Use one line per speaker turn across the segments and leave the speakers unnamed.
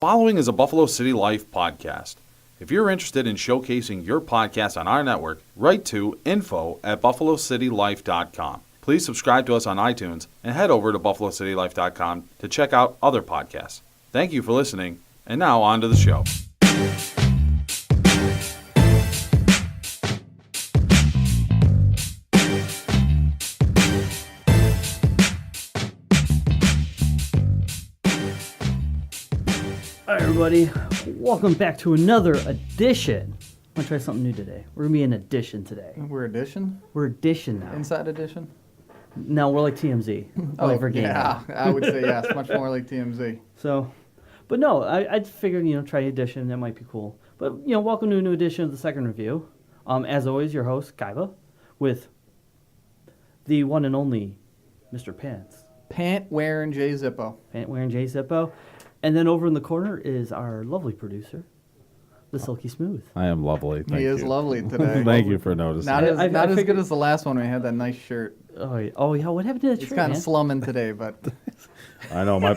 Following is a Buffalo City Life podcast. If you're interested in showcasing your podcast on our network, write to info@buffalocitylife.com. Please subscribe to us on iTunes and head over to buffalocitylife.com to check out other podcasts. Thank you for listening, and now on to the show.
Hi everybody, welcome back to another edition. I'm going to try something new today. We're going to be an edition today.
We're edition?
We're edition now.
Inside edition?
No, we're like TMZ. Only for gaming.
Yeah, I would say yes, much more like TMZ.
So, but no, I figured, try edition, that might be cool. But, welcome to a new edition of the second review. As always, your host, Kaiba, with the one and only Mr. Pants.
Pant-wearing Jay Zippo.
Pant-wearing Jay Zippo. And then over in the corner is our lovely producer, the Silky Smooth.
I am lovely. Thank
He
you.
is lovely today.
Thank you for noticing.
Not as
figured-
good as the last one when we had that nice shirt.
Oh, yeah, what happened to that
It's
shirt,
kind
man?
of slumming today, but
I know my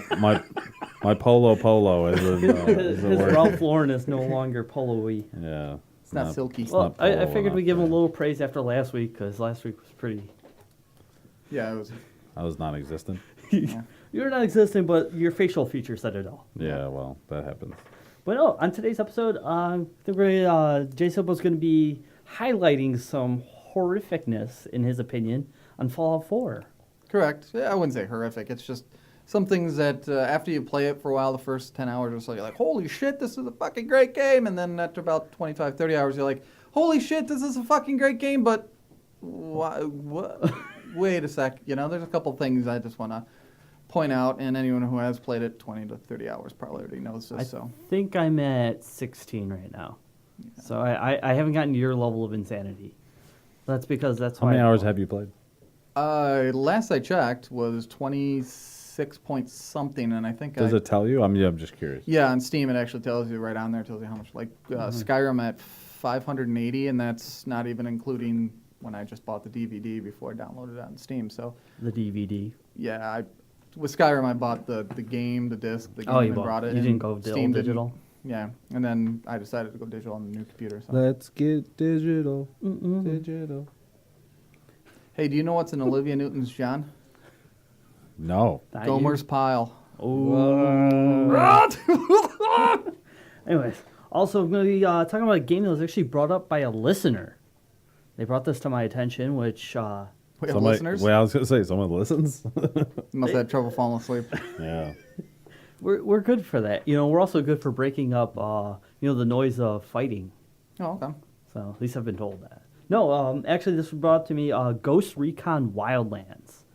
polo isn't.
His Ralph Lauren is no longer polo-y.
Yeah,
it's not silky.
Well, I
polo
figured we'd give him a
enough.
little praise after last week, because last week was pretty...
Yeah, it was.
I was non-existent.
Yeah.
You're not existing, but your facial features said it all.
Yeah, well, that happens.
But on today's episode, I think Jay Silva's going to be highlighting some horrificness, in his opinion, on Fallout 4.
Correct. Yeah, I wouldn't say horrific. It's just some things that after you play it for a while, the first 10 hours or so, you're like, holy shit, this is a fucking great game. And then after about 25, 30 hours, you're like, holy shit, this is a fucking great game, but what? Wait a sec. There's a couple things I just want to point out, and anyone who has played it 20 to 30 hours probably already knows this.
I think I'm at 16 right now. Yeah. So I haven't gotten to your level of insanity. That's because that's
How many hours have you played?
Last I checked was 26 point something, and I think
Does it tell you? I'm just curious.
Yeah, on Steam it actually tells you right on there. It tells you how much. Like Skyrim at 580, and that's not even including when I just bought the DVD before I downloaded it on Steam. So
the DVD.
Yeah, with Skyrim I bought the game, the disc, the game,
and
brought it.
You didn't go
Steam
digital.
Yeah, and then I decided to go digital on the new computer. So.
Let's get digital.
Mm-mm.
Digital.
Hey, do you know what's in Olivia Newton-John?
No.
Gomer's Pile.
Oh. Anyways, also I'm going to be talking about a game that was actually brought up by a listener. They brought this to my attention, which...
we have listeners?
Well, I was going to say, someone listens?
Must have had trouble falling asleep.
Yeah.
We're good for that. We're also good for breaking up, the noise of fighting.
Oh, okay.
So at least I've been told that. No, actually this was brought to me, Ghost Recon Wildlands,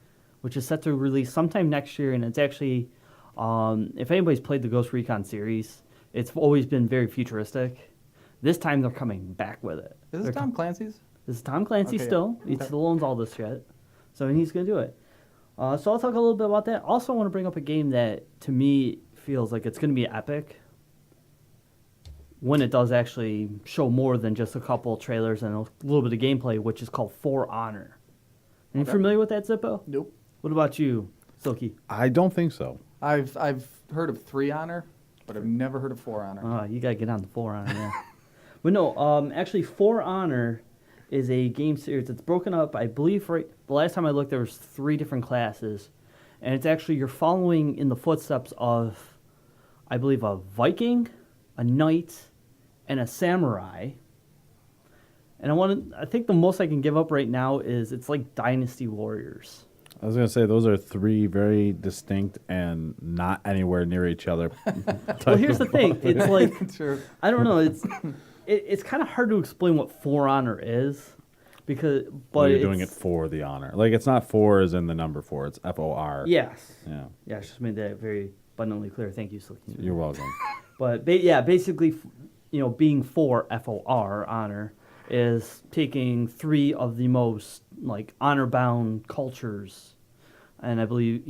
which is set to release sometime next year, and it's actually, if anybody's played the Ghost Recon series, it's always been very futuristic. This time they're coming back with it.
Is this Tom Clancy's?
This is Tom Clancy still.
Yeah.
He still owns all this shit. So he's going to do it. So I'll talk a little bit about that. Also, I want to bring up a game that, to me, feels like it's going to be epic when it does actually show more than just a couple trailers and a little bit of gameplay, which is called For Honor. Are you familiar with that, Zippo?
Nope.
What about you, Silky?
I don't think so.
I've heard of 3 Honor, but I've never heard of 4 Honor.
You got to get on the For Honor, yeah. But no, actually, For Honor is a game series that's broken up, I believe, the last time I looked, there was 3 different classes. And it's actually, you're following in the footsteps of, I believe, a Viking, a knight, and a samurai. And I think the most I can give up right now is it's like Dynasty Warriors.
I was going to say, those are 3 very distinct and not anywhere near each other.
Well, here's the thing. It's like,
Sure.
I don't know, it's kind of hard to explain what For Honor is. But
you're doing it for the honor. Like, it's not 4 as in the number 4. It's FOR.
Yes.
Yeah.
Yeah, I just made that very abundantly clear. Thank you, Silky.
You're welcome.
But basically, being for FOR, honor, is taking 3 of the most honor-bound cultures, and I believe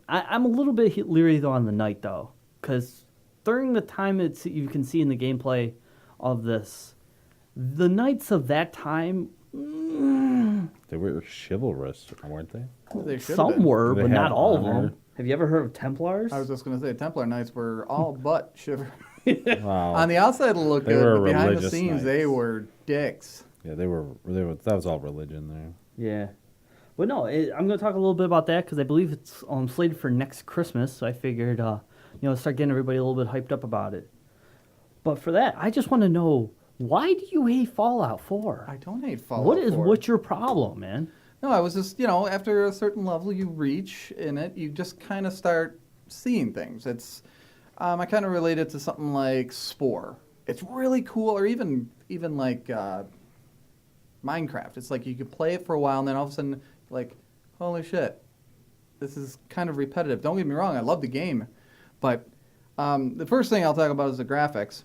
I'm a little bit leery though on the knight though, because during the time you can see in the gameplay of this, the knights of that time.
They were chivalrous, weren't they?
They should have
Some
been.
were,
They
but
had
not all of
honor.
them. Have you ever heard of Templars?
I was just going to say Templar Knights were all but shiver.
Wow.
On the outside, it'll look
They
good,
were
but behind the
religious
scenes, they
knights.
were dicks.
Yeah, they were. That was all religion there.
Yeah. But no, I'm going to talk a little bit about that because I believe it's slated for next Christmas. So I figured, start getting everybody a little bit hyped up about it. But for that, I just want to know, why do you hate Fallout 4?
I don't hate Fallout
What's your problem, man?
No, I was just, after a certain level you reach in it, you just kind of start seeing things. It's, I kind of relate it to something like Spore. It's really cool, or even like Minecraft. It's like you could play it for a while, and then all of a sudden, like, holy shit, this is kind of repetitive. Don't get me wrong, I love the game, but the first thing I'll talk about is the graphics.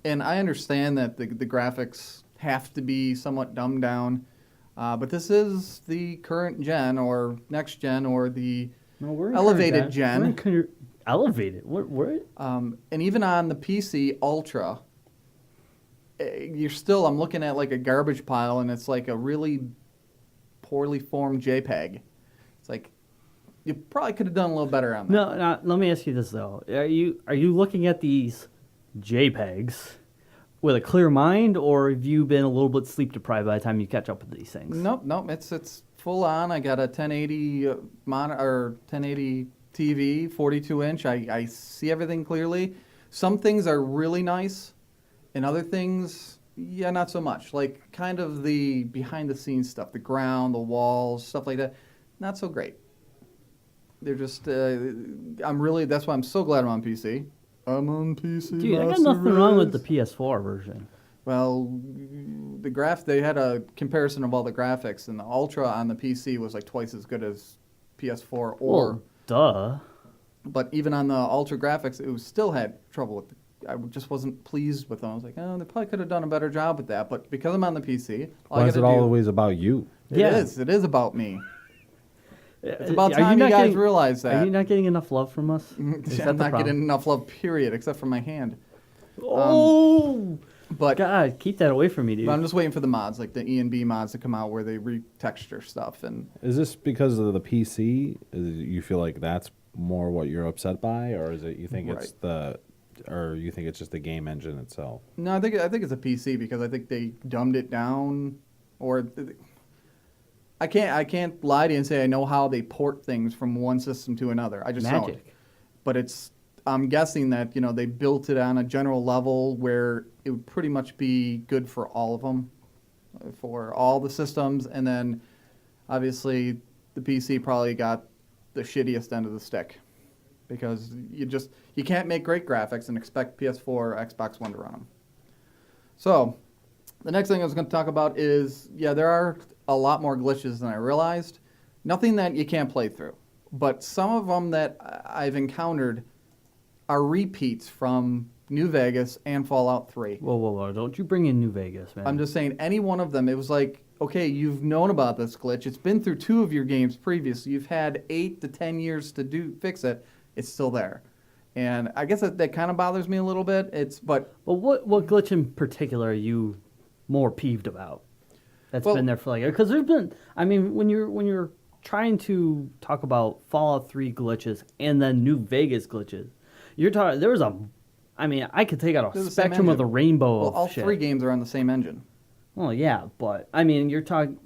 And I understand that the graphics have to be somewhat dumbed down, but this is the current gen or next gen or the elevated gen.
Elevated? What?
And even on the PC Ultra, I'm looking at like a garbage pile, and it's like a really poorly formed JPEG. It's like, you probably could have done a little better on that.
No, let me ask you this though: Are you looking at these JPEGs with a clear mind, or have you been a little bit sleep deprived by the time you catch up with these things?
Nope. It's full on. I got a 1080 monitor or 1080 TV, 42 inch. I see everything clearly. Some things are really nice, and other things, yeah, not so much. Like kind of the behind the scenes stuff, the ground, the walls, stuff like that, not so great. They're just, that's why I'm so glad I'm on PC. I'm on PC.
Dude, I got nothing wrong with the PS4 version.
Well, they had a comparison of all the graphics, and the Ultra on the PC was like twice as good as PS4
Well, duh.
But even on the Ultra graphics, it still had trouble with I just wasn't pleased with them. I was like, oh, they probably could have done a better job with that. But because I'm on the PC,
Why is it always about you?
It is about me. It's about
Are
time you guys realize that.
Are you not getting enough love from us?
I'm not getting enough love, period, except for my hand. But
God, keep that away from me, dude.
But I'm just waiting for the mods, like the E&B mods to come out where they retexture stuff. And
is this because of the PC? You feel like that's more what you're upset by, or is it you think it's you think it's just the game engine itself?
No, I think it's a PC because I think they dumbed it down, or I can't lie to you and say I know how they port things from one system to another. I just don't. But I'm guessing that they built it on a general level where it would pretty much be good for all of them, for all the systems, and then obviously the PC probably got the shittiest end of the stick because you can't make great graphics and expect PS4 or Xbox One to run them. So the next thing I was going to talk about is, there are a lot more glitches than I realized. Nothing that you can't play through, but some of them that I've encountered are repeats from New Vegas and Fallout 3.
Whoa. Don't you bring in New Vegas, man.
I'm just saying, any one of them, it was like, okay, you've known about this glitch. It's been through 2 of your games previously. You've had 8 to 10 years to fix it. It's still there. And I guess that kind of bothers me a little bit. But
what glitch in particular are you more peeved about? That's been there for because there's been. I mean, when you're trying to talk about Fallout 3 glitches and then New Vegas glitches, you're talking. There was I could take out a spectrum of the rainbow.
Well, all 3 games are on the same engine.
Well, yeah, but I mean, you're talking.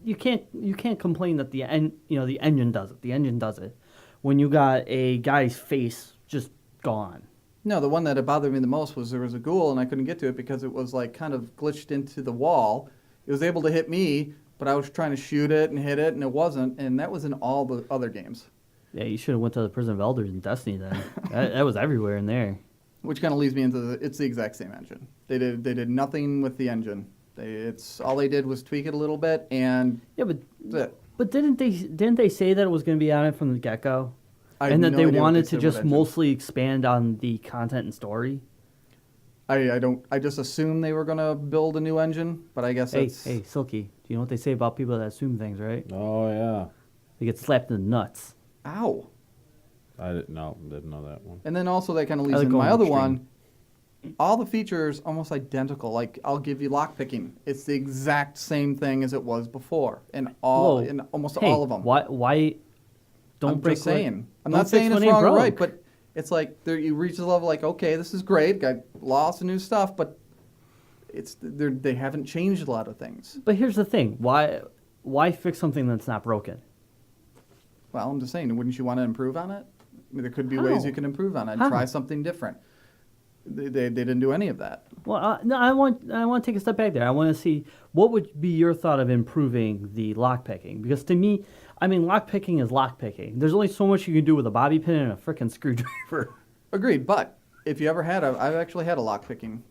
You can't complain that the engine does it. The engine does it when you got a guy's face just gone.
No, the one that bothered me the most was there was a ghoul and I couldn't get to it because it was like kind of glitched into the wall. It was able to hit me, but I was trying to shoot it and hit it, and it wasn't. And that was in all the other games.
Yeah, you should have went to the Prison of Elders in Destiny then. that was everywhere in there.
Which kind of leads me into it's the exact same engine. They did nothing with the engine. All they did was tweak it a little bit, and
but didn't they say that it was going to be on it from the get-go? And that
no
they
idea
wanted to just mostly expand on the content and story?
I just assumed they were going to build a new engine, but I guess
Hey, Silky, do you know what they say about people that assume things, right?
Oh, yeah.
They get slapped in the nuts.
Ow.
I didn't know that one.
And then also that kind of leads into my other one. All the features almost identical. Like, I'll give you lockpicking. It's the exact same thing as it was before in almost all of them.
Why
I'm
break
just saying. I'm
don't
not saying
fix
it's
what ain't
wrong or right,
broke.
but it's like you reach the level like, okay, this is great. Got lots of new stuff, but they haven't changed a lot of things.
But here's the thing: why fix something that's not broken?
Well, I'm just saying, wouldn't you want to improve on it? I mean, there could be
How?
ways you can improve on it and
How?
try something different. They didn't do any of that.
Well, no, I want to take a step back there. I want to see what would be your thought of improving the lockpicking, because to me, I mean, lockpicking is lockpicking. There's only so much you can do with a bobby pin and a frickin' screwdriver.
Agreed, but if you ever had I've actually had a lockpicking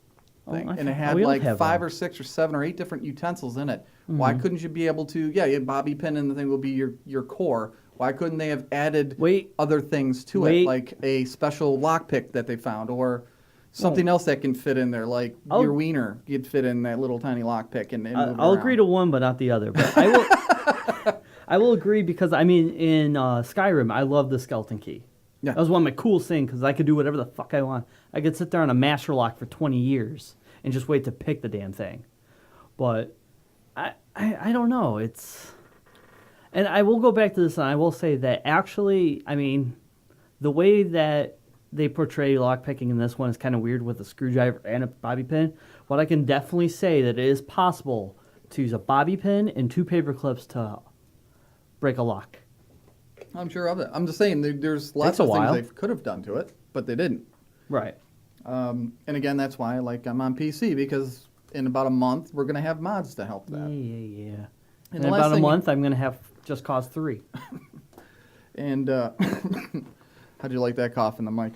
thing, and it had
we all
like
have
5
one.
or 6 or 7 or 8 different utensils in it. Why couldn't you be able to? Yeah, your bobby pin and the thing will be your core. Why couldn't they have added other things to it, like a special lockpick that they found, or something else that can fit in there, like your wiener could fit in that little tiny lockpick and move it
I'll
around.
agree to one, but not the other. But I will. I will agree because I mean, in Skyrim, I love the skeleton key.
Yeah.
That was one of my coolest things because I could do whatever the fuck I want. I could sit there on a master lock for 20 years and just wait to pick the damn thing. But I don't know. And I will go back to this, and I will say that actually, I mean, the way that they portray lockpicking in this one is kind of weird with a screwdriver and a bobby pin. But I can definitely say that it is possible to use a bobby pin and 2 paper clips to break a lock.
I'm sure of it. I'm just saying there's lots of things they could have done to it, but they didn't.
Right.
And again, that's why I'm on PC, because in about a month we're going to have mods to help that.
Yeah.
And
In about a month, I'm going to have Just Cause 3.
And how'd you like that cough in the mic?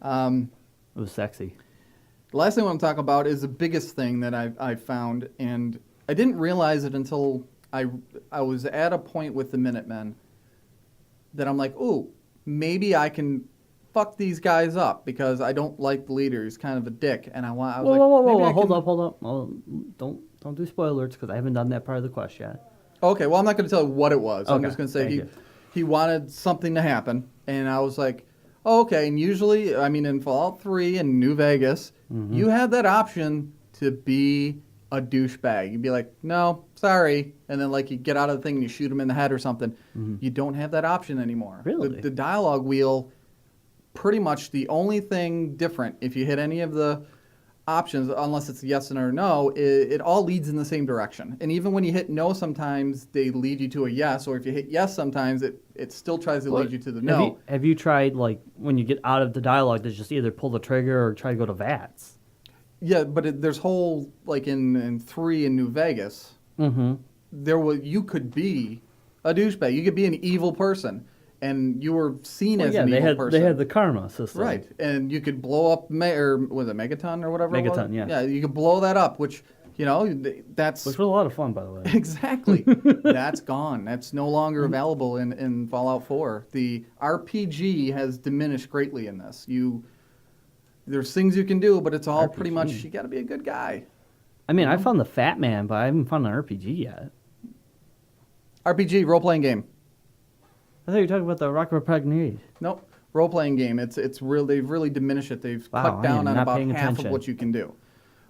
It was sexy.
The last thing I want to talk about is the biggest thing that I found, and I didn't realize it until I was at a point with the Minutemen that I'm like, ooh, maybe I can fuck these guys up because I don't like the leader. He's kind of a dick, and I was like,
whoa, hold up. Oh, don't do spoilers because I haven't done that part of the quest yet.
Okay, well, I'm not going to tell you what it was.
Okay,
I'm just going to say
thank you.
he wanted something to happen, and I was like, oh, okay. And usually, I mean, in Fallout 3 and New Vegas, you had that option to be a douchebag. You'd be like, no, sorry. And then, like, you get out of the thing and you shoot him in the head or something. You don't have that option anymore.
Really?
The dialogue wheel, pretty much the only thing different, if you hit any of the options, unless it's yes and or no, it all leads in the same direction. And even when you hit no, sometimes they lead you to a yes, or if you hit yes, sometimes it still tries to lead you to the no.
Have you tried, like, when you get out of the dialogue, to just either pull the trigger or try to go to VATS?
Yeah, but there's whole, like in 3 in New Vegas, you could be a douchebag. You could be an evil person, and you were seen as an evil person.
They had the karma system.
Right, and you could blow up, or was it Megaton or whatever it was?
Megaton, yeah.
Yeah, you could blow that up, which, that's...
Which was a lot of fun, by the way.
Exactly. That's gone. That's no longer available in Fallout 4. The RPG has diminished greatly in this. There's things you can do, but it's all pretty much, you got to be a good guy.
I mean, I found the Fat Man, but I haven't found an RPG yet.
RPG, role-playing game.
I thought you were talking about the Rock Republic Need.
Nope. Role-playing game. It's real. They've really diminished it. They've cut down on about half of what you can do,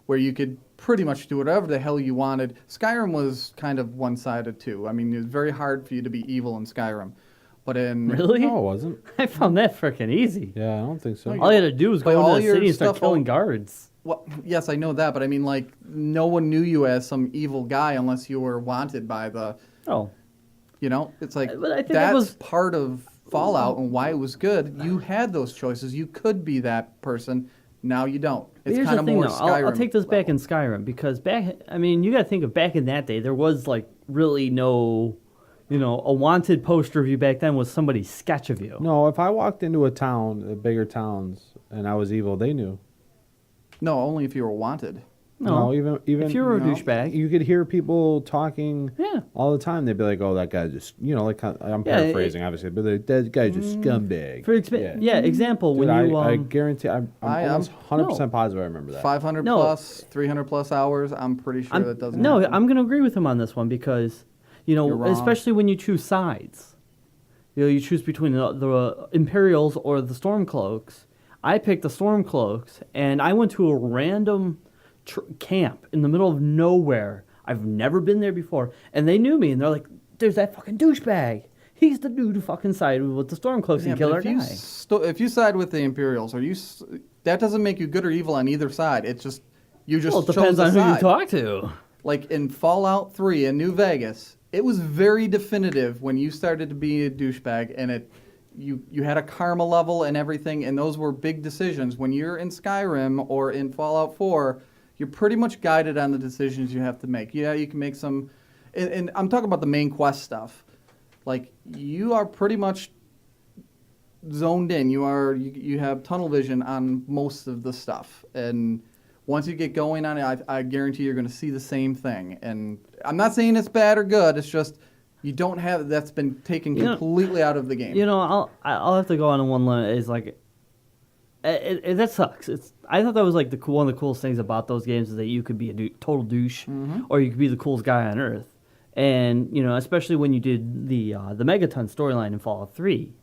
where you could pretty much do whatever the hell you wanted. Skyrim was kind of one-sided too. I mean, it was very hard for you to be evil in Skyrim. But in
Really?
No, it wasn't.
I found that freaking easy.
Yeah, I don't think so.
All you had to do was
But
go
all
into the
your
city and start
stuff
killing guards.
Well, yes, I know that, but I mean, like, no one knew you as some evil guy unless you were wanted by the...
Oh.
It's like,
But I think
that's
that was
part of Fallout and why it was good. You had those choices. You could be that person. Now you don't. It's
Here's
kind
the
of
thing,
more
though.
Skyrim
I'll take this back
level.
in Skyrim because you got to think of back in that day, there was like really no, a wanted poster of you back then was somebody's sketch of you.
No, if I walked into a town, the bigger towns, and I was evil, they knew.
No, only if you were wanted.
No,
even
if you were a
no.
douchebag.
you could hear people talking
Yeah.
all the time. They'd be like, "Oh, that guy just," like I'm paraphrasing, obviously, but that guy's just scumbag.
Example,
Dude,
when you
I guarantee, I'm almost 100% positive I remember that.
500
No.
plus, 300 plus hours, I'm pretty sure that doesn't
No,
happen.
I'm going to agree with him on this one because,
You're wrong.
especially when you choose sides. You choose between the Imperials or the Stormcloaks. I picked the Stormcloaks, and I went to a random camp in the middle of nowhere. I've never been there before. And they knew me, and they're like, there's that fucking douchebag. he's the dude who fucking sided with the Stormcloaks and killed our guy.
If you side with the Imperials, that doesn't make you good or evil on either side. It's just you just
Well, it depends on who you talk to.
Like in Fallout 3 in New Vegas, it was very definitive when you started to be a douchebag, and you had a karma level and everything, and those were big decisions. When you're in Skyrim or in Fallout 4, you're pretty much guided on the decisions you have to make. Yeah, you can make some, and I'm talking about the main quest stuff. Like, you are pretty much zoned in. You have tunnel vision on most of the stuff, and once you get going on it, I guarantee you're going to see the same thing. And I'm not saying it's bad or good. It's just you don't have that's been taken completely out of the game.
I'll have to go on one line. Is like, that sucks. I thought that was like one of the coolest things about those games is that you could be a total douche, or you could be the coolest guy on earth. And especially when you did the Megaton storyline in Fallout 3,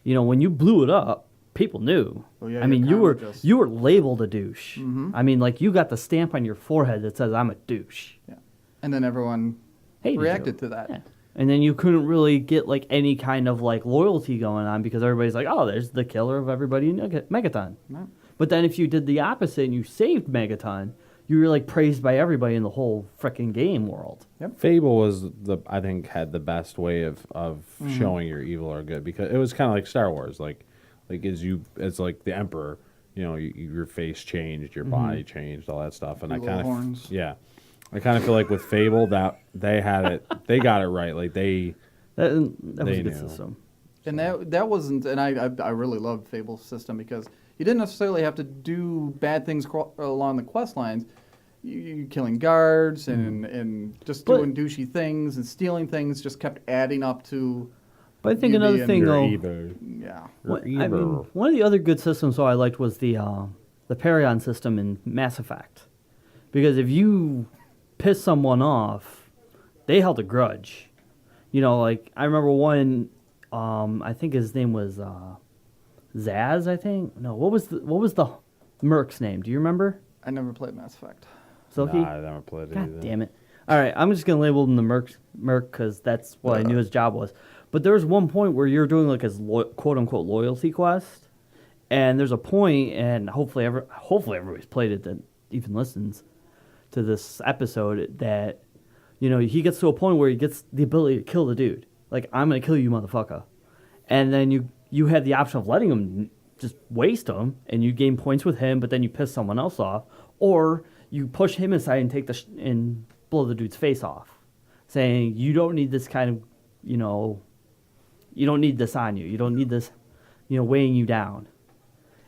when you blew it up, people knew.
Oh, yeah,
I mean, you were labeled a douche. I mean, like, you got the stamp on your forehead that says, I'm a douche.
Yeah. And then everyone reacted to that.
Yeah. And then you couldn't really get, like, any kind of, like, loyalty going on because everybody's like, oh, there's the killer of everybody in Megaton. No. But then if you did the opposite and you saved Megaton, you were, like, praised by everybody in the whole frickin' game world.
Yep. Fable was I think, had the best way of showing you're evil or good because it was kind of like Star Wars, like as like the Emperor, your face changed, your body changed, all that stuff, and I kind of feel like with Fable that they had it, they got it right, like that was
a good system.
And that wasn't, and I really loved Fable's system because you didn't necessarily have to do bad things along the quest lines. You killing guards and just doing douchey things and stealing things just kept adding up to.
But I think another thing, though,
yeah.
One of the other good systems I liked was the Paragon system in Mass Effect, because if you piss someone off, they held a grudge. Like I remember one, I think his name was Zaz. I think what was the Merc's name? Do you remember?
I never played Mass Effect.
Silky?
Nah, I never played it either.
God damn it! All right, I'm just gonna label him the Merc because that's what I knew his job was. But there was one point where you're doing like his quote-unquote loyalty quest, and there's a point, and hopefully everybody's played it that even listens to this episode, that he gets to a point where he gets the ability to kill the dude. Like, I'm gonna kill you, motherfucker, and then you have the option of letting him just waste him, and you gain points with him, but then you piss someone else off, or you push him aside and take and blow the dude's face off, saying you don't need this kind of you don't need this on you. You don't need this, weighing you down.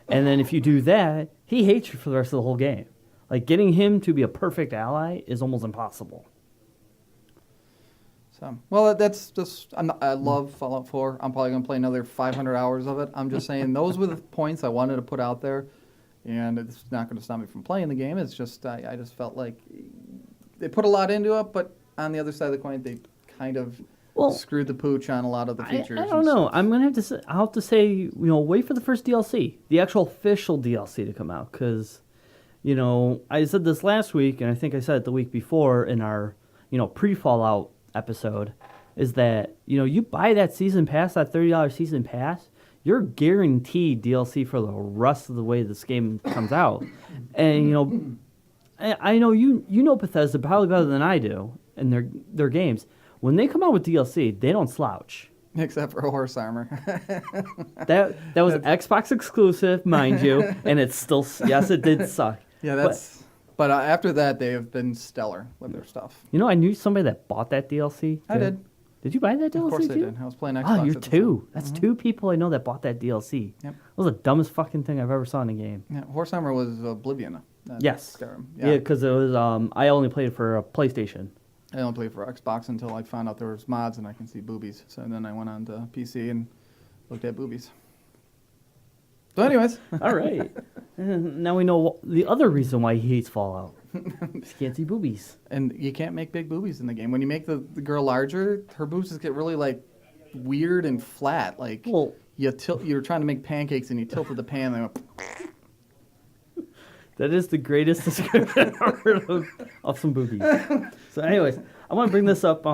And then if you do that, he hates you for the rest of the whole game. Like, getting him to be a perfect ally is almost impossible.
So, well, that's just, I love Fallout 4. I'm probably going to play another 500 hours of it. I'm just saying those were the points I wanted to put out there. And it's not going to stop me from playing the game. It's just, I just felt like they put a lot into it, but on the other side of the coin, they kind of screwed the pooch on a lot of the features.
I don't know. I'm gonna I'll have to say, wait for the first DLC, the actual official DLC to come out, because, I said this last week, and I think I said it the week before in our, pre-Fallout episode, is that you buy that season pass, that $30 season pass, you're guaranteed DLC for the rest of the way this game comes out, and I know you know Bethesda probably better than I do in their games. When they come out with DLC, they don't slouch.
Except for horse armor.
that was Xbox exclusive, mind you, and it's still, yes, it did suck.
Yeah, but after that, they have been stellar with their stuff.
I knew somebody that bought that DLC.
I did.
Did you buy that DLC?
Of course
too?
I did. I was playing Xbox.
Oh, you're two. That's two people I know that bought that DLC. Yep. It was the dumbest fucking thing I've ever saw in a game.
Yeah, horse armor was Oblivion.
Yes.
Skyrim.
Yeah, because it was. I only played it for a PlayStation.
I only played for Xbox until I found out there was mods and I can see boobies. So then I went on to PC and looked at boobies. So anyways.
All right. Now we know the other reason why he hates Fallout. He can't see boobies.
And you can't make big boobies in the game. When you make the girl larger, her boobs just get really, like, weird and flat. Like, you're trying to make pancakes and you tilted the pan and they went...
That is the greatest description I've heard of some boobies. So anyways, I want to bring this up.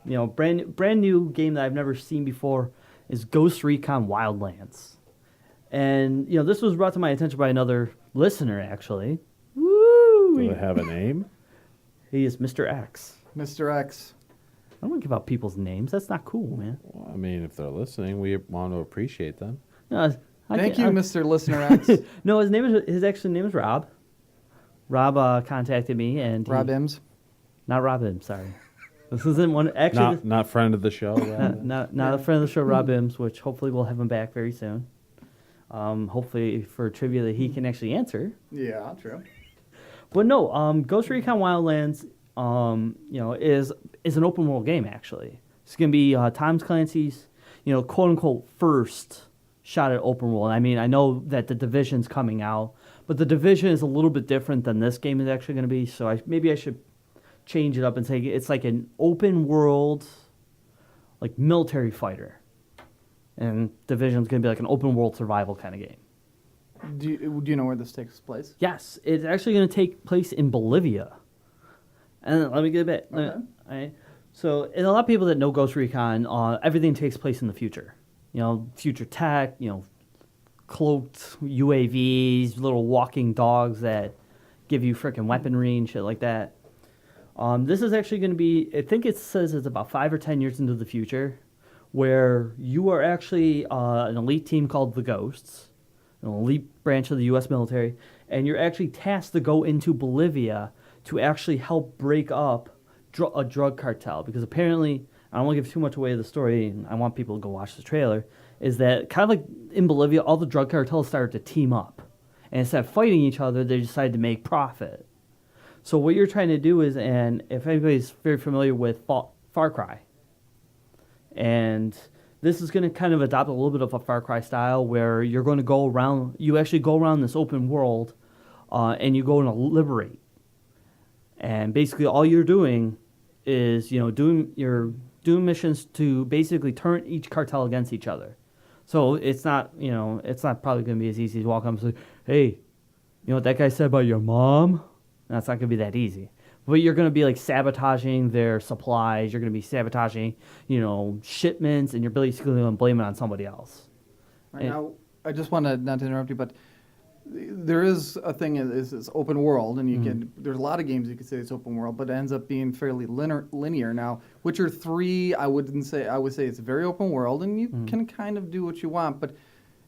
brand new game that I've never seen before is Ghost Recon Wildlands. And, this was brought to my attention by another listener, actually. Woo!
Do they have a name?
He is Mr. X.
Mr. X.
I don't want to give out people's names. That's not cool, man.
Well, I mean, if they're listening, we want to appreciate them.
No,
Thank you, Mr. Listener X.
No, his actual name is Rob. Rob contacted me, and
Rob Ims.
Not Rob Ims, sorry. This isn't one. Actually,
Not friend of the show.
not a friend of the show, Rob Ims, which hopefully we'll have him back very soon. Hopefully for trivia that he can actually answer.
Yeah, true.
But no, Ghost Recon Wildlands, is an open world game actually. It's gonna be Tom Clancy's, quote unquote first shot at open world. I mean, I know that the Division's coming out, but the Division is a little bit different than this game is actually gonna be. So maybe I should change it up and say it's like an open world, like military fighter, and Division's gonna be like an open world survival kind of game.
Do you know where this takes place?
Yes, it's actually going to take place in Bolivia. And let me get a bit.
Okay.
All right. So, and a lot of people that know Ghost Recon, everything takes place in the future. Future tech, cloaked UAVs, little walking dogs that give you freaking weaponry and shit like that. This is actually going to be, I think it says it's about 5 or 10 years into the future, where you are actually an elite team called the Ghosts, an elite branch of the U.S. military, and you're actually tasked to go into Bolivia to actually help break up a drug cartel. Because apparently, I don't want to give too much away of the story, and I want people to go watch the trailer, is that kind of like in Bolivia, all the drug cartels started to team up. And instead of fighting each other, they decided to make profit. So what you're trying to do is, and if anybody's very familiar with Far Cry, and this is going to kind of adopt a little bit of a Far Cry style where you're going to go around, you actually go around this open world and you go and liberate. And basically all you're doing is, doing missions to basically turn each cartel against each other. So it's not, it's not probably going to be as easy as walk up and say, hey, you know what that guy said about your mom? That's not going to be that easy. But you're going to be like sabotaging their supplies. You're going to be sabotaging, shipments, and you're basically going to blame it on somebody else.
Right now, I just want to, not to interrupt you, but there is a thing is open world, and you can. There's a lot of games you could say it's open world, but it ends up being fairly linear. Now, Witcher 3, I would say it's very open world, and you can kind of do what you want, but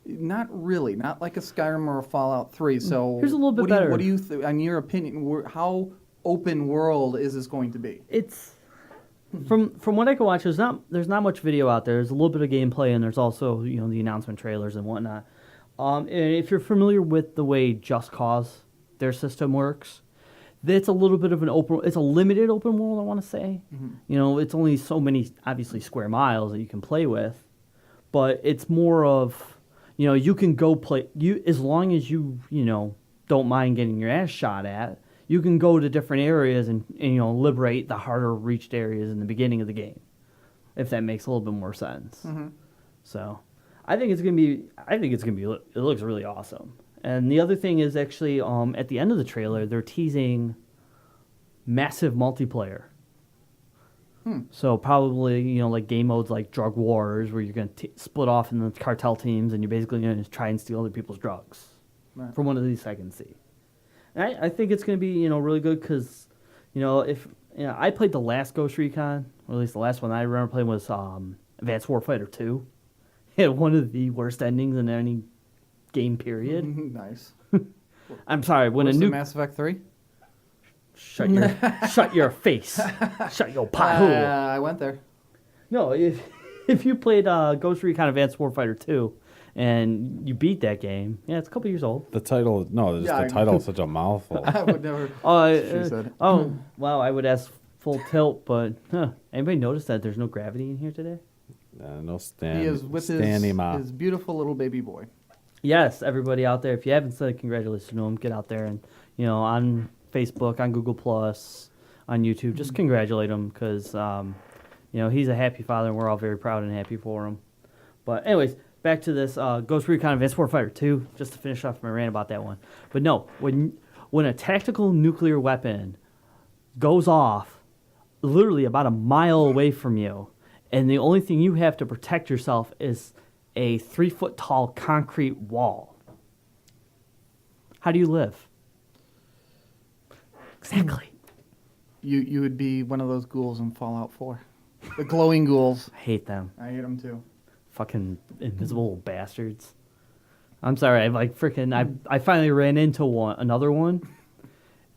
not really, not like a Skyrim or a Fallout 3. So
here's a little bit better.
What do you in your opinion? How open world is this going to be?
It's from what I can watch. There's not much video out there. There's a little bit of gameplay, and there's also the announcement trailers and whatnot. And if you're familiar with the way Just Cause, their system works, it's a little bit of it's a limited open world, I want to say. It's only so many, obviously, square miles that you can play with, but it's more of, you can go play, as long as you don't mind getting your ass shot at, you can go to different areas and liberate the harder reached areas in the beginning of the game, if that makes a little bit more sense. So I think it's gonna be. It looks really awesome. And the other thing is actually, at the end of the trailer, they're teasing massive multiplayer. So probably, like game modes like Drug Wars, where you're gonna split off in the cartel teams, and you're basically gonna try and steal other people's drugs. Right. From one of these I can see. And I think it's gonna be really good because, if I played the last Ghost Recon, or at least the last one I remember playing was Advanced Warfighter 2. It had one of the worst endings in any game period.
Nice.
I'm sorry. When
What's
a new
Mass Effect 3?
shut your face, shut your pot hole.
I went there.
No, if you played Ghost Recon Advanced Warfighter 2 and you beat that game, it's a couple years old.
The title, the title is such a mouthful.
I would never. She said.
Oh, wow, I would ask full tilt, but anybody notice that there's no gravity in here today?
No stand.
He is with his beautiful little baby boy.
Yes, everybody out there, if you haven't said congratulations to him, get out there and, on Facebook, on Google+, on YouTube, just congratulate him because, he's a happy father and we're all very proud and happy for him. But anyways, back to this Ghost Recon Advanced Warfighter 2, just to finish off my rant about that one. But no, when a tactical nuclear weapon goes off, literally about a mile away from you, and the only thing you have to protect yourself is a 3-foot tall concrete wall. How do you live? Exactly.
You would be one of those ghouls in Fallout 4. The glowing ghouls.
I hate them.
I hate them too.
Fucking invisible bastards. I'm sorry. I finally ran into another one,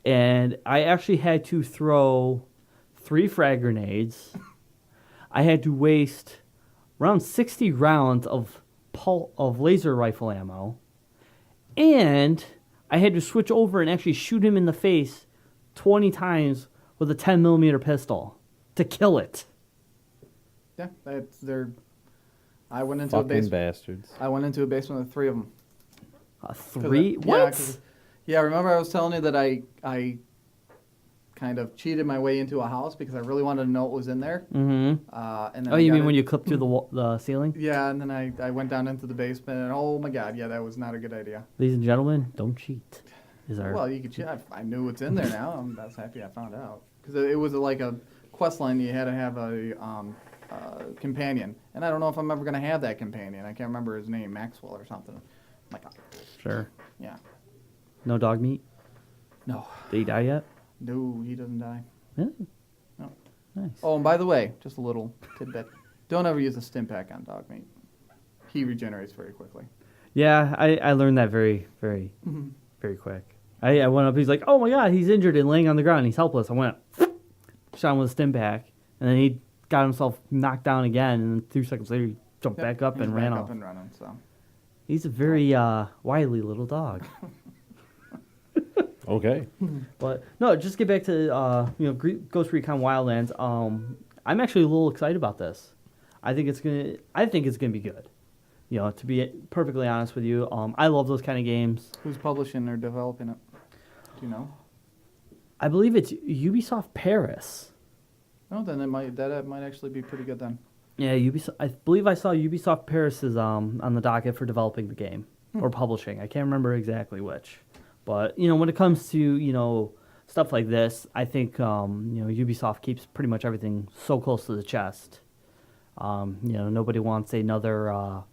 and I actually had to throw 3 frag grenades. I had to waste around 60 rounds of laser rifle ammo, and I had to switch over and actually shoot him in the face 20 times with a 10mm pistol to kill it.
Yeah, I went into
Fucking
a basement.
bastards.
I went into a basement with 3 of them.
3? What?
Yeah, remember I was telling you that I kind of cheated my way into a house because I really wanted to know what was in there.
Mm-hmm.
And then
Oh, you mean when you clipped through the ceiling?
Yeah, and then I went down into the basement, and oh my god, yeah, that was not a good idea.
Ladies and gentlemen, don't cheat.
Well, you could cheat. I knew what's in there now. I was happy I found out. Because it was like a quest line you had to have a companion. And I don't know if I'm ever going to have that companion. I can't remember his name, Maxwell or something. I'm like,
Sure.
yeah.
No dog meat?
No.
Did he die yet?
No, he doesn't die.
Really?
No.
Nice.
Oh, and by the way, just a little tidbit. Don't ever use a stim pack on dog meat. He regenerates very quickly.
Yeah, I learned that very, very, very quick. I went up, he's like, oh my god, he's injured and laying on the ground. He's helpless. I went up, shot him with a stim pack, and then he got himself knocked down again, and then 2 seconds later he jumped back up and ran off.
Up and running, so.
He's a very wily little dog.
Okay.
But no, just get back to Ghost Recon Wildlands. I'm actually a little excited about this. I think it's gonna be good. You know, to be perfectly honest with you, I love those kind of games.
Who's publishing or developing it? Do you know?
I believe it's Ubisoft Paris.
Oh, then that might actually be pretty good then.
Yeah, Ubisoft. I believe I saw Ubisoft Paris is on the docket for developing the game or publishing. I can't remember exactly which, but when it comes to stuff like this, I think Ubisoft keeps pretty much everything so close to the chest. Nobody wants another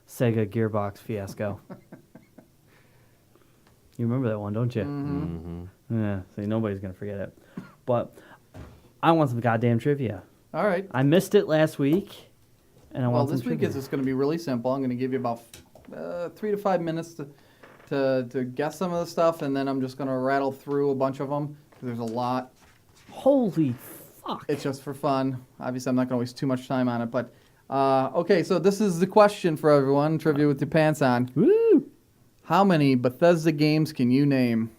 Sega Gearbox fiasco. You remember that one, don't you?
Mm-hmm.
Yeah. See, nobody's gonna forget it. But I want some goddamn trivia.
All right.
I missed it last week, and I want some
this week
trivia.
is going to be really simple. I'm going to give you about 3 to 5 minutes to guess some of the stuff, and then I'm just going to rattle through a bunch of them because there's a lot.
Holy fuck!
It's just for fun. Obviously, I'm not going to waste too much time on it, but okay. So this is the question for everyone: trivia with your pants on.
Woo!
How many Bethesda games can you name?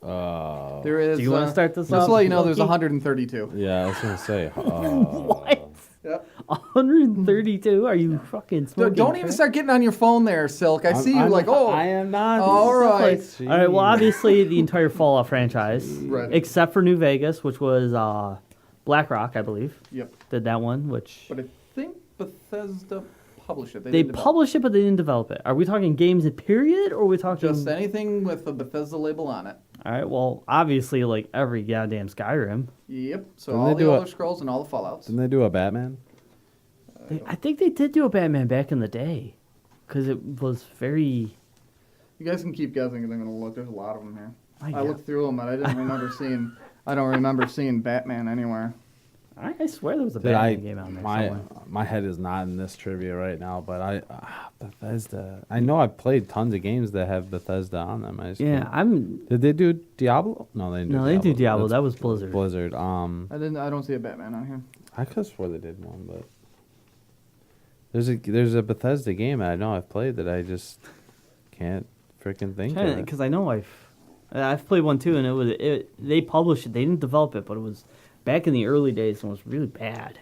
There is.
Do you want to start this
Just
off?
to let you know, there's
Loki?
132.
Yeah, I was gonna say.
What?
Yep.
132? Are you fucking smoking?
Don't even start getting on your phone there, Silk. I see you like, oh.
I am not.
All right.
All right. Well, obviously the entire Fallout franchise,
Right.
except for New Vegas, which was BlackRock, I believe,
Yep.
did that one. Which
But I think Bethesda published it.
they
didn't develop
published it, but they didn't develop it. Are we talking games in period, or are we talking
just anything with the Bethesda label on it.
All right. Well, obviously, like every goddamn Skyrim.
Yep. So
Didn't
all
they
the
do
Elder
it-
Scrolls and all the Fallouts.
Didn't they do a Batman?
I think they did do a Batman back in the day, because it was very.
You guys can keep guessing, and I'm gonna look. There's a lot of them here.
My
I
God.
looked through them, but I didn't remember seeing. I don't remember seeing Batman anywhere.
I swear there was a
Did
Batman game out there
my
somewhere.
my head is not in this trivia right now, but Bethesda. I know I've played tons of games that have Bethesda on them. I just
Yeah,
can't- Did they do Diablo? No, they didn't.
No, they didn't do Diablo.
That's
That was Blizzard.
Blizzard.
I don't see a Batman on here.
I could have swore they did one, but there's a Bethesda game I know I've played that I just can't freaking think of. it.
Because I know I've played one too, and they published it. They didn't develop it, but it was back in the early days and was really bad.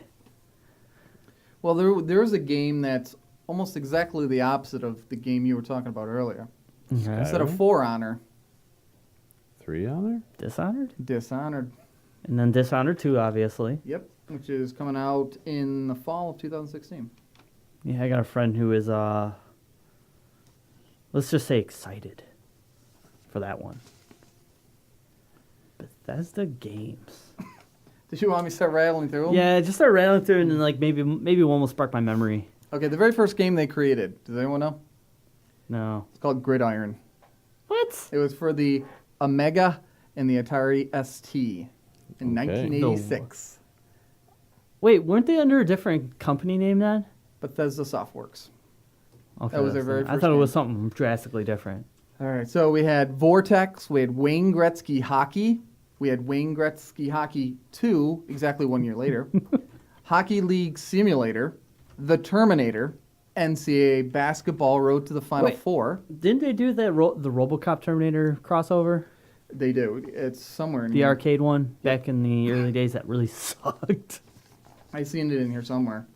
Well, there's a game that's almost exactly the opposite of the game you were talking about earlier. Instead of
Skyrim?
For Honor,
3 on there?
Dishonored,
Dishonored.
and then Dishonored 2, obviously.
Yep, which is coming out in the fall of 2016.
Yeah, I got a friend who is let's just say excited for that one. Bethesda games.
Did you want me to start rattling through them?
Yeah, just start rattling through, and then like maybe one will spark my memory.
Okay, the very first game they created. Does anyone know?
No.
It's called Gridiron.
What?
It was for the Amiga and the Atari ST in
Okay.
1986.
Wait, weren't they under a different company name then?
Bethesda Softworks.
Okay,
That was their
that's
very
it. I
first
thought it was
game.
something drastically different.
All right, so we had Vortex, we had Wayne Gretzky Hockey, we had Wayne Gretzky Hockey 2, exactly 1 year later, Hockey League Simulator, The Terminator, NCAA Basketball Road to the Final
Wait.
Four.
Didn't they do that the RoboCop Terminator crossover?
They do. It's somewhere in
The
here.
arcade one back in the early days that really sucked.
I seen it in here somewhere.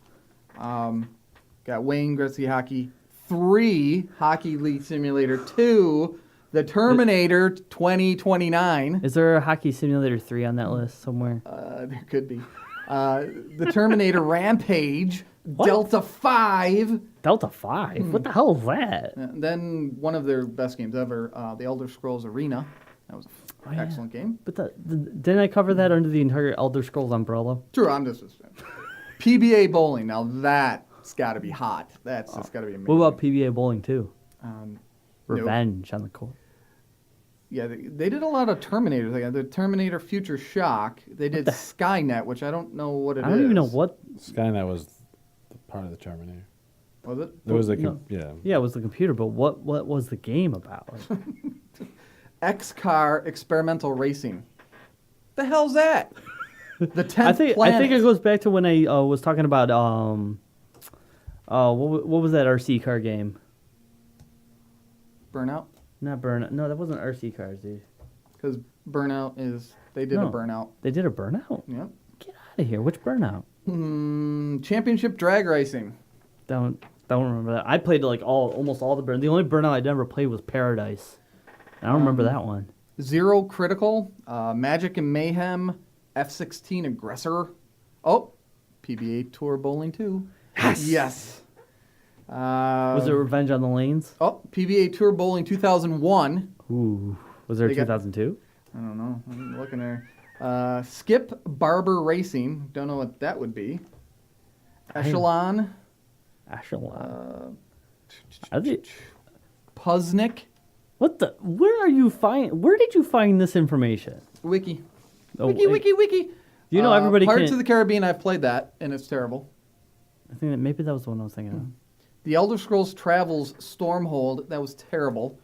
Got Wayne Gretzky Hockey 3, Hockey League Simulator 2, The Terminator 2029.
Is there a Hockey Simulator 3 on that list somewhere?
There could be. The Terminator Rampage,
What?
Delta 5.
Delta 5? What the hell is that?
And then one of their best games ever, The Elder Scrolls Arena. That was an
yeah.
excellent game.
But didn't I cover that under the entire Elder Scrolls umbrella?
True, I'm just PBA Bowling. Now that's got to be hot. That's just got to be amazing.
What about PBA Bowling 2?
Nope.
Revenge on the court.
Yeah, they did a lot of Terminators. They got the Terminator Future Shock. They did Skynet, which I don't know what it is.
I don't even know what.
Skynet was the part of the Terminator.
Was it?
There was a
No.
yeah.
Yeah, it was the computer, but what was the game about?
X-Car Experimental Racing. The hell's that? The 10th
I think
planet.
it goes back to when I was talking about what was that RC car game?
Burnout.
Not Burnout. No, that wasn't RC cars, dude.
Because Burnout is... They did a
No.
Burnout.
They did a Burnout.
Yep.
Get out of here! Which Burnout?
Championship Drag Racing.
Don't remember that. I played like almost all the Burnout. The only Burnout I never played was Paradise. I don't remember that one.
Zero Critical. Magic and Mayhem. F-16 Aggressor. Oh, PBA Tour Bowling 2. Yes.
Was it Revenge on the Lanes?
Oh, PBA Tour Bowling 2001.
Ooh. Was there
They got-
2002?
I don't know. I'm looking there. Skip Barber Racing. Don't know what that would be. Echelon.
Echelon.
Puznik.
What the? Where did you find this information?
Wiki.
Oh,
Wiki.
You know everybody
Pirates
can't.
of the Caribbean, I've played that, and it's terrible.
I think that maybe that was the one I was thinking of.
The Elder Scrolls Travels Stormhold, that was terrible.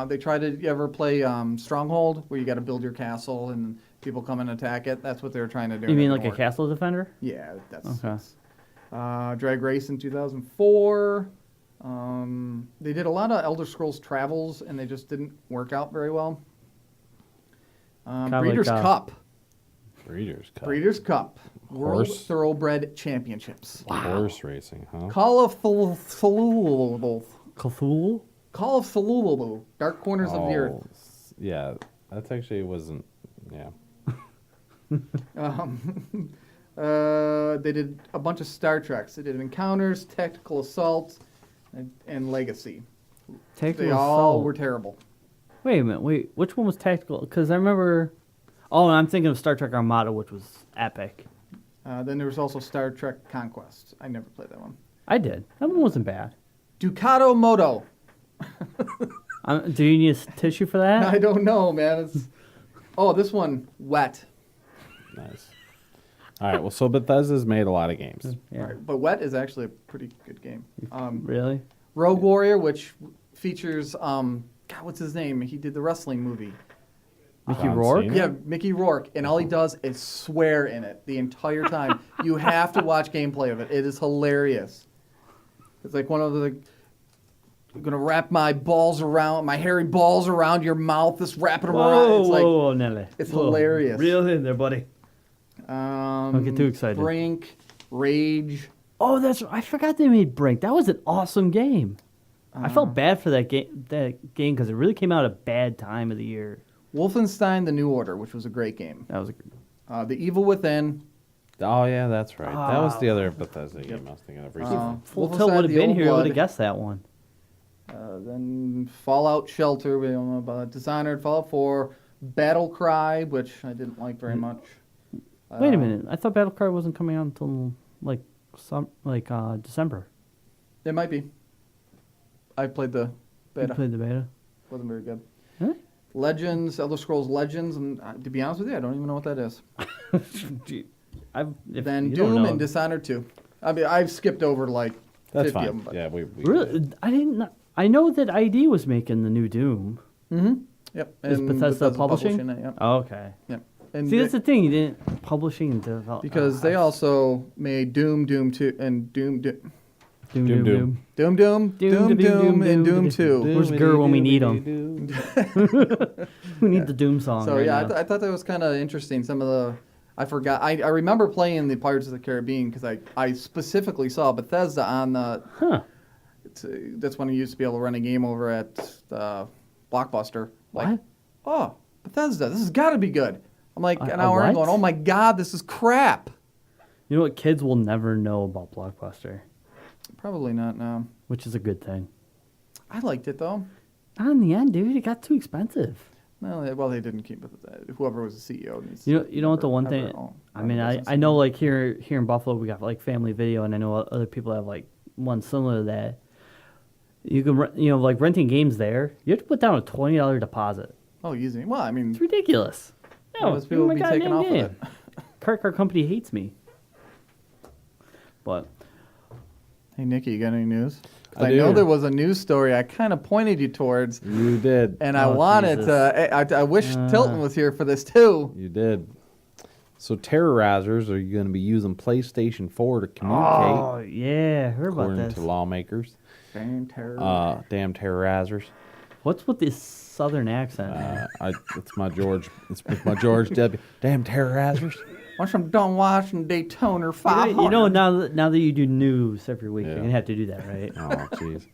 They tried to, you ever play Stronghold, where you got to build your castle and people come and attack it? That's what they were trying to do.
You
It
mean
didn't
like a
work.
castle defender?
Yeah, that's...
Okay.
Drag Race in 2004. They did a lot of Elder Scrolls Travels, and they just didn't work out very well.
Kinda
Breeders'
like,
Cup.
Breeders' Cup.
Breeders' Cup. World
Horse.
Thoroughbred Championships.
Horse racing, huh?
Call of Cthulhu.
Cthulhu?
Call of Cthulhu. Dark Corners of the Earth.
Yeah, that's actually wasn't. Yeah.
They did a bunch of Star Treks. They did Encounters, Tactical Assault, and Legacy.
Tactical
They all
Assault.
were terrible.
Wait a minute. Wait, which one was tactical? Because I remember. Oh, I'm thinking of Star Trek Armada, which was epic.
Then there was also Star Trek Conquest. I never played that one.
I did. That one wasn't bad.
Ducato Moto.
Do you need a tissue for that?
I don't know, man. It's... Oh, this one, Wet.
Nice. All right. Well, so Bethesda's made a lot of games.
Yeah.
Right, but Wet is actually a pretty good game.
Really?
Rogue Warrior, which features, God, what's his name? He did the wrestling movie.
Mickey
John
Rourke?
Cena?
Yeah, Mickey Rourke, and all he does is swear in it the entire time. You have to watch gameplay of it. It is hilarious. It's like one of the... I'm gonna wrap my hairy balls around your mouth. Just wrap it around.
Whoa,
It's like,
whoa, Nelly.
it's
Whoa.
hilarious.
Reel in there, buddy.
Don't
get too excited.
Brink, Rage.
Oh, I forgot they made Brink. That was an awesome game. I felt bad for that game because it really came out at a bad time of the year.
Wolfenstein: The New Order, which was a great game.
That was
The Evil Within.
Oh yeah, that's right. That was the other Bethesda game I was thinking of recently.
Full
Wolfenstein:
Tilt would have
The
been
Old
here. I would
Blood.
have guessed that one.
Then Fallout Shelter. We don't know about Dishonored. Fallout 4. Battle Cry, which I didn't like very much.
Wait a minute. I thought Battle Cry wasn't coming out until December.
It might be. I played the beta.
You played the beta?
Wasn't very good.
Really?
Legends, Elder Scrolls Legends, and to be honest with you, I don't even know what that is. Then Doom and Dishonored 2. I mean, I've skipped over like
That's
50
fine.
of them. But.
Yeah, we
Really? I didn't know. I know that ID was making the new Doom.
Mm-hmm. Yep.
Is Bethesda publishing?
it, yep.
Oh, okay.
Yep. And
See, that's the thing. You didn't publishing and develop
because they also made Doom 2, and Doom,
Doom.
and Doom 2.
Where's Gur when we need him? We need the Doom song.
So
right
yeah,
now.
I thought that was kind of interesting. Some of the, I forgot. I remember playing the Pirates of the Caribbean because I specifically saw Bethesda on the.
Huh.
That's when I used to be able to run a game over at Blockbuster. Like,
What?
oh, Bethesda, this has got to be good. I'm like an
A
hour in
what?
going, oh my god, this is crap.
You know what? Kids will never know about Blockbuster,
Probably not now.
which is a good thing.
I liked it though.
Not in the end, dude. It got too expensive.
No, well they didn't keep it. Whoever was the CEO needs.
You know what the one thing. I mean, I know like here in Buffalo we got like Family Video, and I know other people have like one similar to that. You can like renting games there. You have to put down a $20 deposit.
Oh, easy. Well, I mean,
It's ridiculous. No,
most people
my
would be taken
goddamn
off of
game.
it.
Cart company hates me. But
Hey, Nikki, you got any news? 'Cause
I
I know
do.
there was a news story I kind of pointed you towards,
You did.
and I
Oh,
wanted
Jesus.
to. I wish Tilton was here for this too.
You did. So terrorizers are going to be using PlayStation 4 to communicate,
oh yeah, I heard about
according
this.
to lawmakers.
Damn terror.
Damn terrorizers.
What's with this southern accent?
It's my George. It's my George W. Damn terrorizers.
Once I'm done watching Daytona 500.
You know, now that you do news every week,
Yeah.
you're gonna have to do that, right?
Oh, jeez.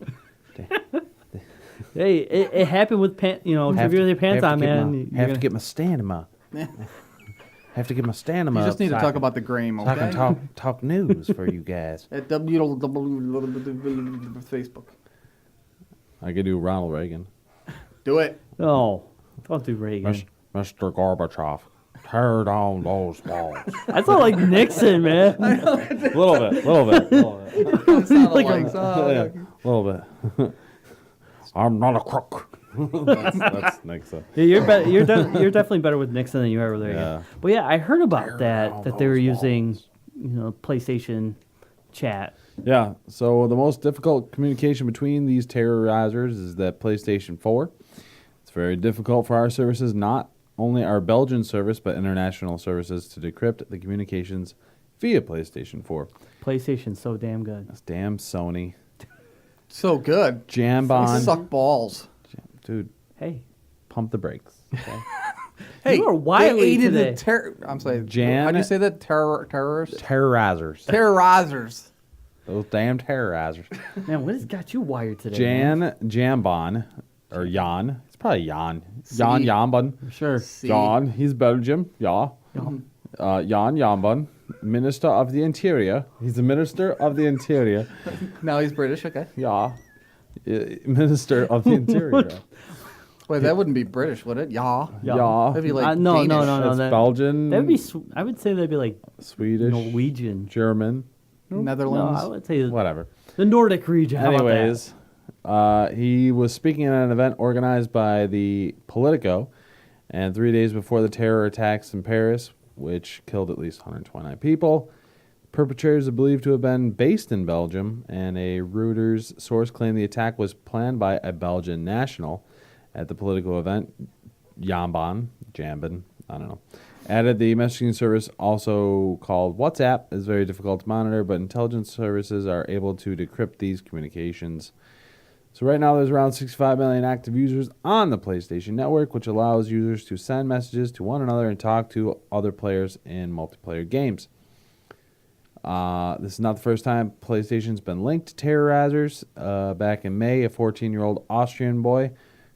Hey, it happened with pants. You know, if you're with your pants on, man.
Have to get my stand-em. Have to get my stand-em.
You just need to
so I
talk
can-
about the Graham,
so I
okay?
can talk news for you guys.
At Facebook.
I could do Ronald Reagan.
Do it.
No, don't do Reagan.
Mr. Gorbachev, tear down those walls.
That's not like Nixon, man.
A little bit.
It sounded
Like
like,
a-
so-
Yeah, a little bit. I'm not a crook. that's Nixon.
Yeah, you're definitely better with Nixon than you are with Reagan.
Yeah.
But yeah, I heard about
Tear
that
down
they were
those
using,
walls.
PlayStation chat.
Yeah, so the most difficult communication between these terrorizers is that PlayStation 4. It's very difficult for our services, not only our Belgian service, but international services, to decrypt the communications via PlayStation 4.
PlayStation's so damn good.
That's damn Sony.
So good. They
Jambon.
suck balls.
Dude,
Hey,
pump the brakes. Okay?
Hey,
You are wily
they aided
today.
the terror. I'm sorry.
Jan-
How do you say that? Terrorists?
Terrorizers.
Terrorizers.
Those damn terrorizers.
man, what has got you wired today? man?
Jambon, or Jan. It's probably Jan.
See.
Jan Jambon.
Sure.
See?
Jan, he's Belgium. Yeah.
Mhm.
Jan Jambon, Minister of the Interior. He's the Minister of the Interior.
Now he's British. Okay.
Yeah. Minister of the Interior.
Wait, that wouldn't be British, would it? Yeah.
Yeah.
That'd be like
No,
Danish.
It's
that-
Belgian,
That'd be. I would say that'd be like
Swedish,
Norwegian.
German,
No,
Netherlands.
I would say
whatever.
the Nordic region. How about that?
Anyways, he was speaking at an event organized by the Politico, and 3 days before the terror attacks in Paris, which killed at least 129 people, perpetrators are believed to have been based in Belgium, and a Reuters source claimed the attack was planned by a Belgian national. At the Politico event, Jambon, I don't know, added the messaging service, also called WhatsApp, is very difficult to monitor, but intelligence services are able to decrypt these communications. So right now there's around 65 million active users on the PlayStation Network, which allows users to send messages to one another and talk to other players in multiplayer games. This is not the first time PlayStation's been linked to terrorizers. Back in May, a 14-year-old Austrian boy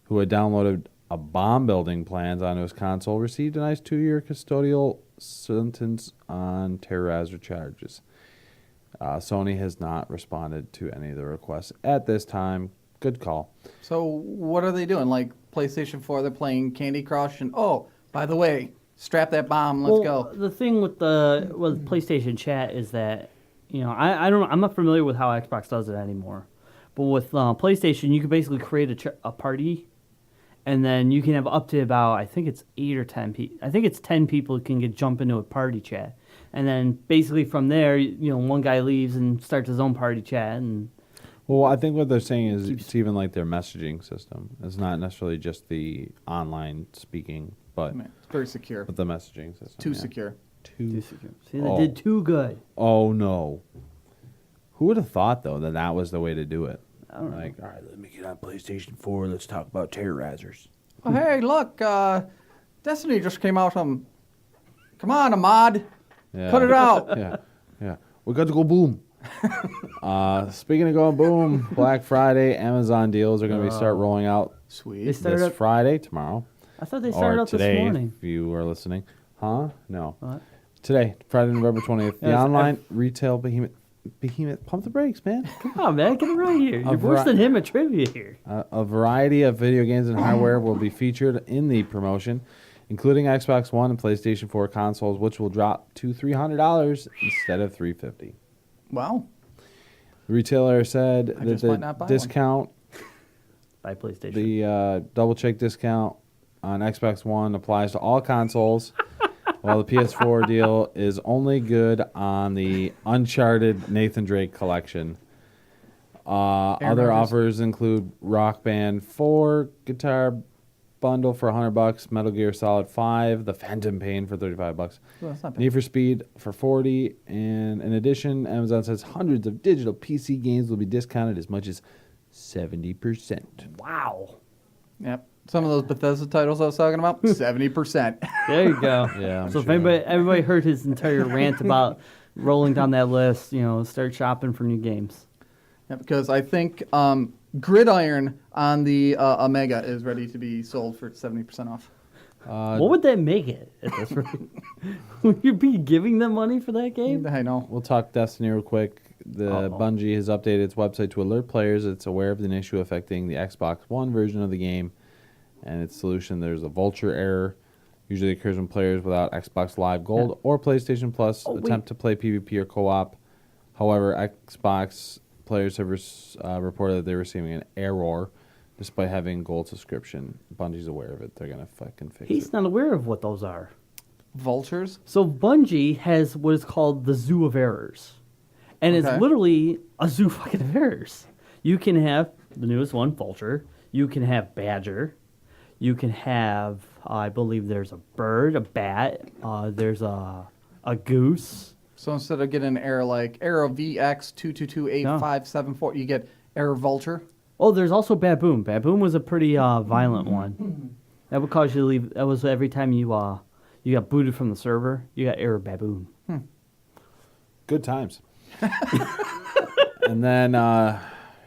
who had downloaded a bomb-building plans onto his console received a nice 2-year custodial sentence on terrorizer charges. Sony has not responded to any of the requests at this time. Good call.
So what are they doing? Like PlayStation 4, they're playing Candy Crush, and oh, by the way, strap that bomb, let's go.
The thing with PlayStation Chat is that, I'm not familiar with how Xbox does it anymore. But with PlayStation, you can basically create a party, and then you can have up to about, I think it's 8 or 10 people. I think it's 10 people can jump into a party chat. And then basically from there, one guy leaves and starts his own party chat. And
Well, I think what they're saying is it's even like their messaging system. It's not necessarily just the online speaking, but
It's very secure.
the messaging system.
Too
yeah.
secure.
see, they did too good.
Oh, no. Who would have thought, though, that was the way to do it?
I don't know.
Like, all right, let me get on PlayStation 4. Let's talk about terrorizers.
Oh, hey, look, Destiny just came out. Come on, Ahmad.
Yeah.
Put it out.
Yeah. We got to go boom. Speaking of going boom, Black Friday, Amazon deals are going to start rolling out
Sweet.
They started
this
up,
Friday, tomorrow.
I thought they started
or
up
today,
this morning.
if you are listening. Huh? No.
What?
Today, Friday, November 20th. The
Yes,
online retail behemoth, pump the brakes, man.
Come on, man, get it right here. You're
A
worse
vari-
than him at trivia here.
A variety of video games and hardware will be featured in the promotion, including Xbox One and PlayStation 4 consoles, which will drop to $300 instead of $350.
Wow.
The retailer said
I
that
just might
the
not buy one.
discount,
By PlayStation.
the double check discount on Xbox One applies to all consoles, while the PS4 deal is only good on the Uncharted Nathan Drake collection. Other
Rodgers.
offers include Rock Band 4 guitar bundle for $100, Metal Gear Solid 5, The Phantom Pain for $35,
Well, that's not bad.
Need for Speed for $40, and in addition, Amazon says hundreds of digital PC games will be discounted as much as 70%.
Wow.
Yep. Some of those Bethesda titles I was talking about, 70%.
There you go.
Yeah, I'm
so if
sure.
everybody heard his entire rant about rolling down that list, start shopping for new games.
Yeah, because I think Gridiron on the Omega is ready to be sold for 70% off.
What would that make it at this rate? Would you be giving them money for that game?
I know.
We'll talk Destiny real quick. The Bungie has updated its website to alert players it's aware of an issue affecting the Xbox One version of the game and its solution. There's a vulture error. Usually occurs when players without Xbox Live Gold or PlayStation Plus attempt to play PvP or co-op. However, Xbox players have reported that they're receiving an error despite having gold subscription. Bungie's aware of it. They're going to fucking fix
He's
it.
not aware of what those are.
Vultures?
So Bungie has what is called the Zoo of Errors. And
Okay.
it's literally a zoo fucking of errors. You can have the newest one, Vulture. You can have Badger. You can have, I believe there's a bird, a bat. There's a goose.
So instead of getting an error like error VX2228574, you get error Vulture?
Oh, there's also Baboon. Baboon was a pretty violent one. That would cause you to leave. That was every time you got booted from the server, you got error Baboon.
Good times. And then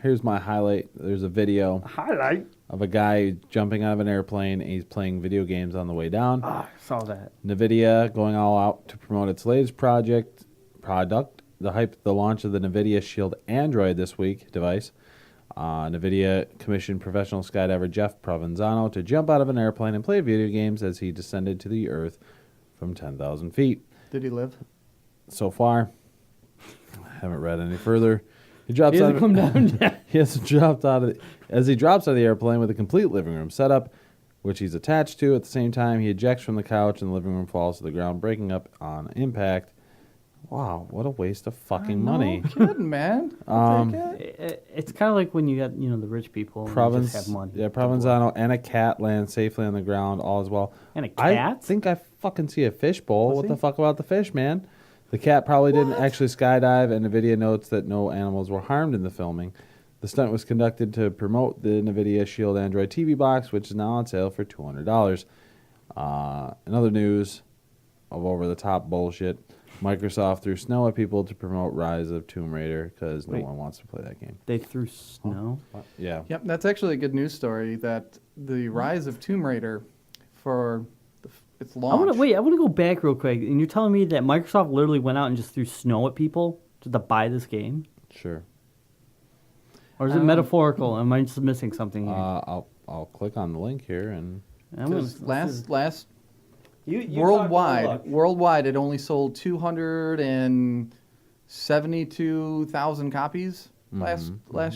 here's my highlight. There's a video
Highlight.
of a guy jumping out of an airplane and he's playing video games on the way down.
I saw that.
NVIDIA going all out to promote its latest product. The launch of the NVIDIA Shield Android this week device. NVIDIA commissioned professional skydiver Jeff Provenzano to jump out of an airplane and play video games as he descended to the earth from 10,000 feet.
Did he live?
So far, haven't read any further. He drops
He
out.
hasn't come down yet.
He has dropped out of as he drops out of the airplane with a complete living room setup, which he's attached to. At the same time, he ejects from the couch and the living room falls to the ground, breaking up on impact. Wow, what a waste of fucking money.
No kidding, man. I'll take it.
It's kind of like when you got the rich people and they just have money.
Provenzano and a cat land safely on the ground, all as well.
And a
I
cat?
think I fucking see a fish bowl.
Does
What
he?
the fuck about the fish, man? The cat probably didn't actually skydive, and NVIDIA notes that no animals were harmed in the filming. The stunt was conducted to promote the NVIDIA Shield Android TV box, which is now on sale for $200. In other news of over-the-top bullshit, Microsoft threw snow at people to promote Rise of Tomb Raider because no
Wait.
one wants to play that game.
They threw snow.
Yeah.
Yep, that's actually a good news story that the rise of Tomb Raider for its
I
launch.
want to go back real quick. And you're telling me that Microsoft literally went out and just threw snow at people just to buy this game?
Sure.
Or is it metaphorical? Am I just missing something here?
I'll I'll click on the link here and.
Last
you
worldwide, it only sold 272,000 copies last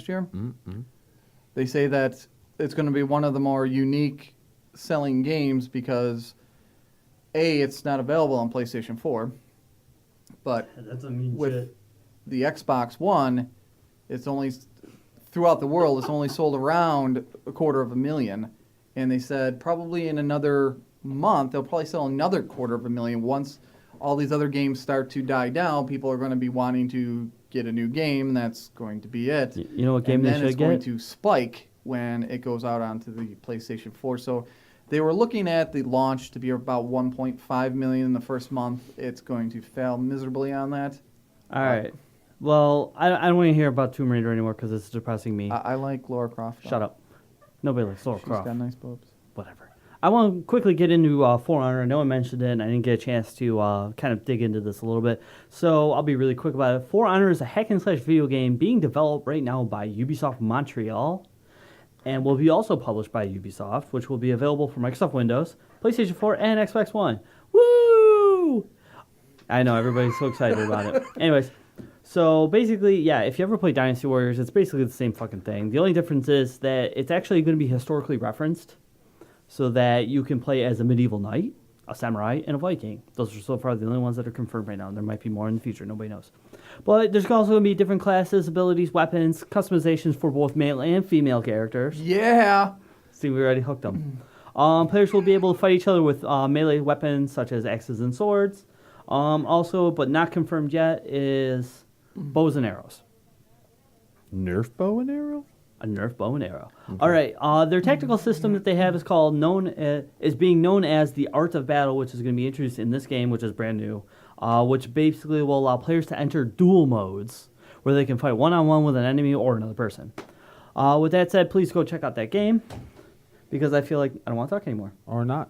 year.
Mm-hmm.
They say that it's going to be one of the more unique selling games because it's not available on PlayStation 4, but with the Xbox One, it's only throughout the world. It's only sold around 250,000. And they said probably in another month, they'll probably sell another 250,000. Once all these other games start to die down, people are going to be wanting to get a new game, and that's going to be it.
You know what game they should get?
And then it's going to spike when it goes out onto the PlayStation 4. So they were looking at the launch to be about 1.5 million in the first month. It's going to fail miserably on that.
All right. Well, I don't want to hear about Tomb Raider anymore because it's depressing me.
I like Lara Croft.
Shut up. Nobody likes Lara Croft.
She's got nice boobs.
Whatever. I want to quickly get into For Honor. I know I mentioned it, and I didn't get a chance to kind of dig into this a little bit. So I'll be really quick about it. For Honor is a hack-and-slash video game being developed right now by Ubisoft Montreal, and will be also published by Ubisoft, which will be available for Microsoft Windows, PlayStation 4, and Xbox One. Woo! I know, everybody's so excited about it. Anyways, so basically, yeah, if you ever play Dynasty Warriors, it's basically the same fucking thing. The only difference is that it's actually going to be historically referenced so that you can play as a medieval knight, a samurai, and a Viking. Those are so far the only ones that are confirmed right now. There might be more in the future. Nobody knows. But there's also going to be different classes, abilities, weapons, customizations for both male and female characters.
Yeah!
See, we already hooked them. Players will be able to fight each other with melee weapons such as axes and swords. Also, but not confirmed yet, is bows and arrows.
Nerf bow and arrow?
A Nerf bow and arrow. Okay. All right. Their tactical system that they have is being known as the Art of Battle, which is going to be introduced in this game, which is brand new. Which basically will allow players to enter duel modes where they can fight one-on-one with an enemy or another person. With that said, please go check out that game because I feel like I don't want to talk anymore.
Or not.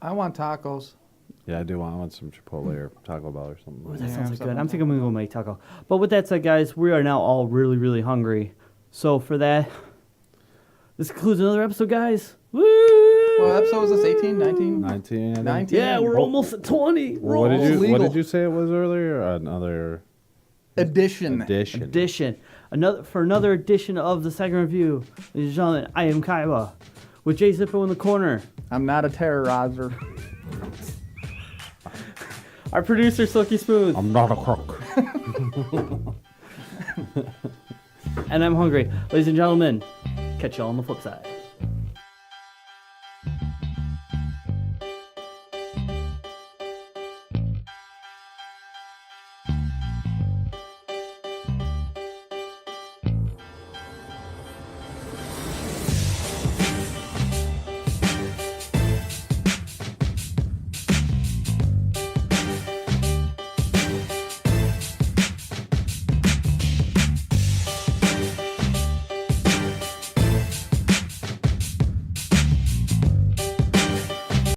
I want tacos.
Yeah, I do. I want some Chipotle or Taco Bell or something.
Ooh, that sounds like good. I'm thinking I'm going to go make taco. But with that said, guys, we are now all really, really hungry. So for that, this concludes another episode, guys. Woo!
What episode was this? 18, 19?
19. I think.
19.
Yeah, we're almost at 20. We're
What
almost
did
legal.
you say it was earlier? Another
Edition.
edition. Another edition of the second review. Ladies and gentlemen, I am Kaiba with Jay Zippo in the corner.
I'm not a terrorizer.
Our producer, Silky Smooth.
I'm not a crook.
And I'm hungry. Ladies and gentlemen, catch y'all on the flip side.